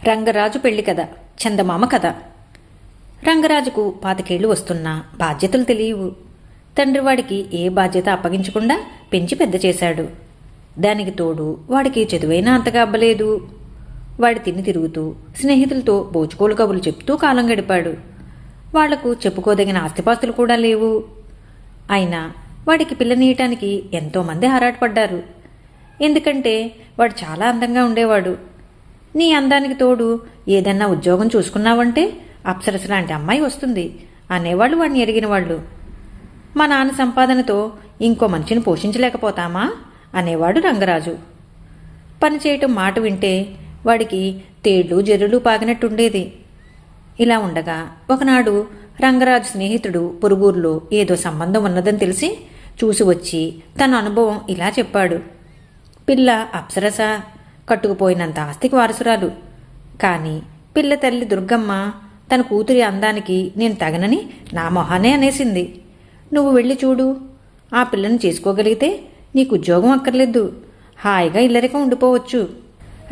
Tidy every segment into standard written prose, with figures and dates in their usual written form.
రంగరాజు పెళ్లి కథ, చందమామ కథ. రంగరాజుకు 25 వస్తున్నా బాధ్యతలు తెలియవు. తండ్రివాడికి ఏ బాధ్యత అప్పగించకుండా పెంచి పెద్ద చేశాడు. దానికి తోడు వాడికి చదువైనా అంతగా అబ్బలేదు. వాడి తిని తిరుగుతూ స్నేహితులతో బోచుకోలు కబులు చెప్తూ కాలం గడిపాడు. వాళ్లకు చెప్పుకోదగిన ఆస్తిపాస్తులు కూడా లేవు. అయినా వాడికి పిల్లనీయటానికి ఎంతోమంది ఆరాటపడ్డారు. ఎందుకంటే వాడు చాలా అందంగా ఉండేవాడు. నీ అందానికి తోడు ఏదన్నా ఉద్యోగం చూసుకున్నావంటే అప్సరస లాంటి అమ్మాయి వస్తుంది అనేవాళ్ళు వాడిని ఎరిగిన వాళ్ళు. మా నాన్న సంపాదనతో ఇంకో మనిషిని పోషించలేకపోతామా అనేవాడు రంగరాజు. పని చేయటం మాట వింటే వాడికి తేళ్లు జర్రులు పాగినట్టుండేది. ఇలా ఉండగా ఒకనాడు రంగరాజు స్నేహితుడు పొరుగురులో ఏదో సంబంధం ఉన్నదని తెలిసి చూసి వచ్చి తన అనుభవం ఇలా చెప్పాడు. పిల్ల అప్సరస, కట్టుకుపోయినంత ఆస్తికి వారసురాలు. కాని పిల్ల తల్లి దుర్గమ్మ తన కూతురి అందానికి నేను తగనని నా మొహానే అనేసింది. నువ్వు వెళ్ళి చూడు, ఆ పిల్లను చేసుకోగలిగితే నీకు ఉద్యోగం అక్కర్లేదు, హాయిగా ఇల్లరికం ఉండిపోవచ్చు.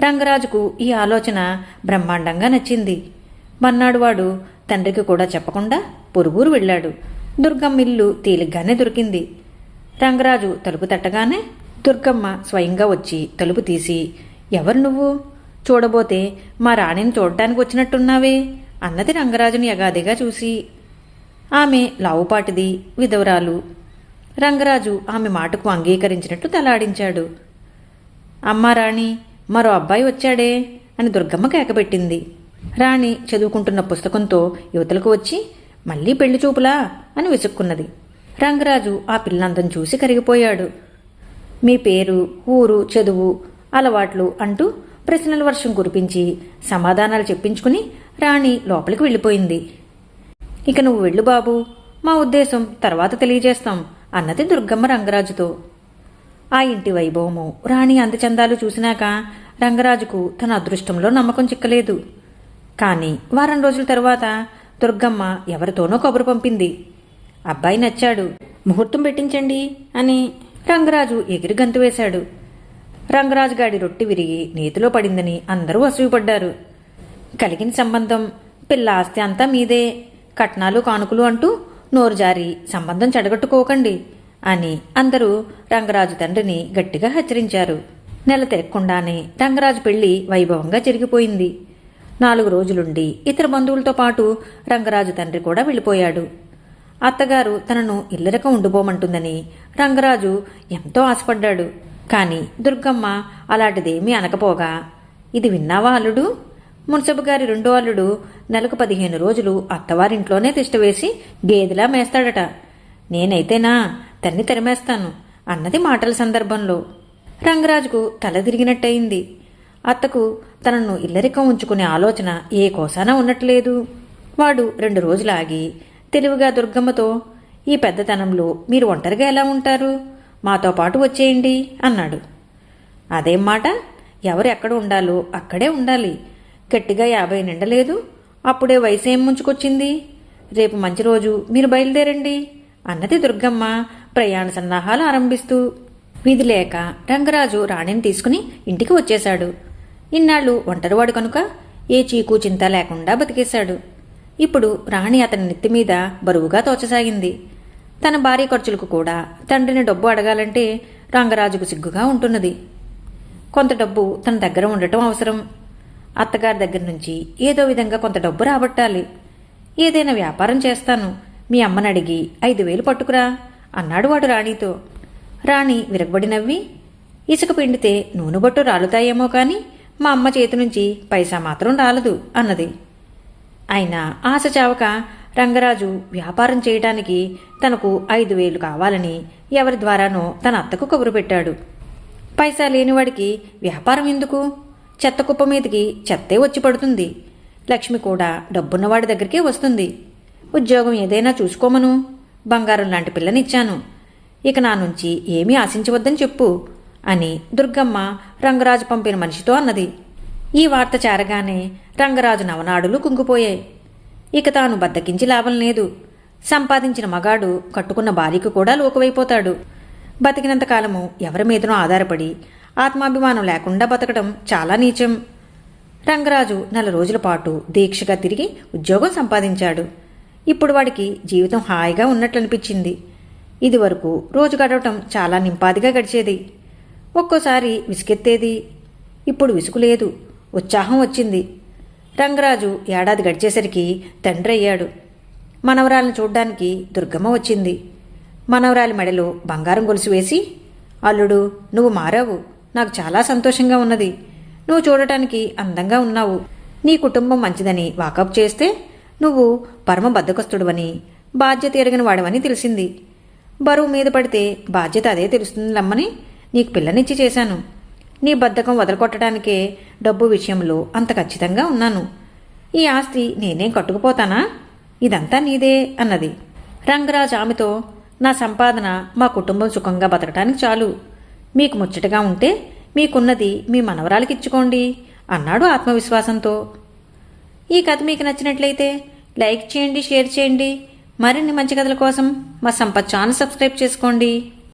రంగరాజుకు ఈ ఆలోచన బ్రహ్మాండంగా నచ్చింది. మర్నాడు వాడు తండ్రికి కూడా చెప్పకుండా పొరుగురు వెళ్ళాడు. దుర్గమ్మ ఇల్లు తేలిగ్గానే దొరికింది. రంగరాజు తలుపు తట్టగానే దుర్గమ్మ స్వయంగా వచ్చి తలుపు తీసి, ఎవరు నువ్వు? చూడబోతే మా రాణిని చూడటానికి వచ్చినట్టున్నావే అన్నది రంగరాజుని యగాదిగా చూసి. ఆమె లావుపాటిది, విధవరాలు. రంగరాజు ఆమె మాటకు అంగీకరించినట్టు తలాడించాడు. అమ్మా రాణి, మరో అబ్బాయి వచ్చాడే అని దుర్గమ్మ కేకబెట్టింది. రాణి చదువుకుంటున్న పుస్తకంతో యువతలకు వచ్చి, మళ్ళీ పెళ్లి చూపులా అని విసుక్కున్నది. రంగరాజు ఆ పిల్లందం చూసి కరిగిపోయాడు. మీ పేరు, ఊరు, చదువు, అలవాట్లు అంటూ ప్రశ్నల వర్షం కురిపించి సమాధానాలు చెప్పించుకుని రాణి లోపలికి వెళ్ళిపోయింది. ఇక నువ్వు వెళ్ళు బాబు, మా ఉద్దేశం తర్వాత తెలియజేస్తాం అన్నది దుర్గమ్మ రంగరాజుతో. ఆ ఇంటి వైభవము, రాణి అందచందాలు చూసినాక రంగరాజుకు తన అదృష్టంలో నమ్మకం చిక్కలేదు. కాని వారం రోజుల తరువాత దుర్గమ్మ ఎవరితోనో కబురు పంపింది. అబ్బాయి నచ్చాడు, ముహూర్తం పెట్టించండి అని. రంగరాజు ఎగిరి గంతు వేశాడు. రంగరాజు గాడి రొట్టి విరిగి నేతిలో పడిందని అందరూ అసూయపడ్డారు. కలిగిన సంబంధం, పిల్ల ఆస్తి అంతా మీదే, కట్నాలు కానుకలు అంటూ నోరు జారి సంబంధం చెడగొట్టుకోకండి అని అందరూ రంగరాజు తండ్రిని గట్టిగా హెచ్చరించారు. నెల తిరగకుండానే రంగరాజు పెళ్లి వైభవంగా జరిగిపోయింది. 4 రోజులుండి ఇతర బంధువులతో పాటు రంగరాజు తండ్రి కూడా వెళ్ళిపోయాడు. అత్తగారు తనను ఇల్లరకం ఉండిపోమంటుందని రంగరాజు ఎంతో ఆశపడ్డాడు. కాని దుర్గమ్మ అలాంటిదేమీ అనకపోగా, ఇది విన్నావా అల్లుడు? మున్సబు గారి 2వ అల్లుడు నెలకు 15 రోజులు అత్తవారింట్లోనే తిష్టవేసి గేదెలా మేస్తాడట. నేనైతేనా తన్ని తరిమేస్తాను అన్నది మాటల సందర్భంలో. రంగరాజుకు తల తిరిగినట్టయింది. అత్తకు తనను ఇల్లరికం ఉంచుకునే ఆలోచన ఏ కోసాన ఉన్నట్లేదు. వాడు 2 రోజులు ఆగి తెలివిగా దుర్గమ్మతో, ఈ పెద్దతనంలో మీరు ఒంటరిగా ఎలా ఉంటారు? మాతో పాటు వచ్చేయండి అన్నాడు. అదేం మాట? ఎవరు ఎక్కడ ఉండాలో అక్కడే ఉండాలి. గట్టిగా 50 నిండలేదు, అప్పుడే వయసు ఏం ముంచుకొచ్చింది? రేపు మంచి రోజు, మీరు బయలుదేరండి అన్నది దుర్గమ్మ ప్రయాణ సన్నాహాలు ఆరంభిస్తూ. విధి లేక రంగరాజు రాణిని తీసుకుని ఇంటికి వచ్చేశాడు. ఇన్నాళ్ళు ఒంటరివాడు కనుక ఏ చీకు చింత లేకుండా బతికేశాడు. ఇప్పుడు రాణి అతని నెత్తిమీద బరువుగా తోచసాగింది. తన భార్య ఖర్చులకు కూడా తండ్రిని డబ్బు అడగాలంటే రంగరాజుకు సిగ్గుగా ఉంటున్నది. కొంత డబ్బు తన దగ్గర ఉండటం అవసరం. అత్తగారి దగ్గర నుంచి ఏదో విధంగా కొంత డబ్బు రాబట్టాలి. ఏదైనా వ్యాపారం చేస్తాను, మీ అమ్మని అడిగి 5,000 పట్టుకురా అన్నాడు వాడు రాణితో. రాణి విరగబడి నవ్వి, ఇసుక పిండితే నూనె బొట్టు రాలుతాయేమో కాని మా అమ్మ చేతి నుంచి పైసా మాత్రం రాలదు అన్నది. అయినా ఆశ చావక రంగరాజు వ్యాపారం చేయటానికి తనకు 5,000 కావాలని ఎవరి ద్వారానో తన అత్తకు కబురు పెట్టాడు. పైసా లేనివాడికి వ్యాపారం ఎందుకు? చెత్త కుప్ప మీదకి చెత్తే వచ్చి పడుతుంది. లక్ష్మి కూడా డబ్బున్నవాడి దగ్గరికే వస్తుంది. ఉద్యోగం ఏదైనా చూసుకోమను, బంగారం లాంటి పిల్లనిచ్చాను, ఇక నా నుంచి ఏమీ ఆశించవద్దని చెప్పు అని దుర్గమ్మ రంగరాజు పంపిన మనిషితో అన్నది. ఈ వార్త చేరగానే రంగరాజు నవనాడులు కుంగిపోయాయి. ఇక తాను బద్దకించి లాభం లేదు. సంపాదించిన మగాడు కట్టుకున్న భార్యకు కూడా లోకువైపోతాడు. బతికినంతకాలము ఎవరి మీదనో ఆధారపడి ఆత్మాభిమానం లేకుండా బతకడం చాలా నీచం. రంగరాజు 4 రోజుల పాటు దీక్షగా తిరిగి ఉద్యోగం సంపాదించాడు. ఇప్పుడు వాడికి జీవితం హాయిగా ఉన్నట్లనిపించింది. ఇదివరకు రోజు గడవటం చాలా నింపాదిగా గడిచేది. ఒక్కోసారి విసుగెత్తేది. ఇప్పుడు విసుగు లేదు, ఉత్సాహం వచ్చింది. రంగరాజు ఏడాది గడిచేసరికి తండ్రి అయ్యాడు. మనవరాలను చూడ్డానికి దుర్గమ్మ వచ్చింది. మనవరాలి మెడలో బంగారం గొలుసు వేసి, అల్లుడు, నువ్వు మారావు, నాకు చాలా సంతోషంగా ఉన్నది. నువ్వు చూడటానికి అందంగా ఉన్నావు. నీ కుటుంబం మంచిదని వాకప్ చేస్తే నువ్వు పరమ బద్ధకస్తుడువని, బాధ్యత ఎరగిన వాడవని తెలిసింది. బరువు మీద పడితే బాధ్యత అదే తెలుస్తుందమ్మని నీకు పిల్లనిచ్చి చేశాను. నీ బద్ధకం వదలకొట్టడానికే డబ్బు విషయంలో అంత ఖచ్చితంగా ఉన్నాను. ఈ ఆస్తి నేనేం కట్టుకుపోతానా? ఇదంతా నీదే అన్నది. రంగరాజ్ ఆమెతో, నా సంపాదన మా కుటుంబం సుఖంగా బతకటానికి చాలు. మీకు ముచ్చటగా ఉంటే మీకున్నది మీ మనవరాలకిచ్చుకోండి అన్నాడు ఆత్మవిశ్వాసంతో. ఈ కథ మీకు నచ్చినట్లయితే లైక్ చేయండి, షేర్ చేయండి. మరిన్ని మంచి కథల కోసం మా సంపత్ ఛానల్ సబ్స్క్రైబ్ చేసుకోండి.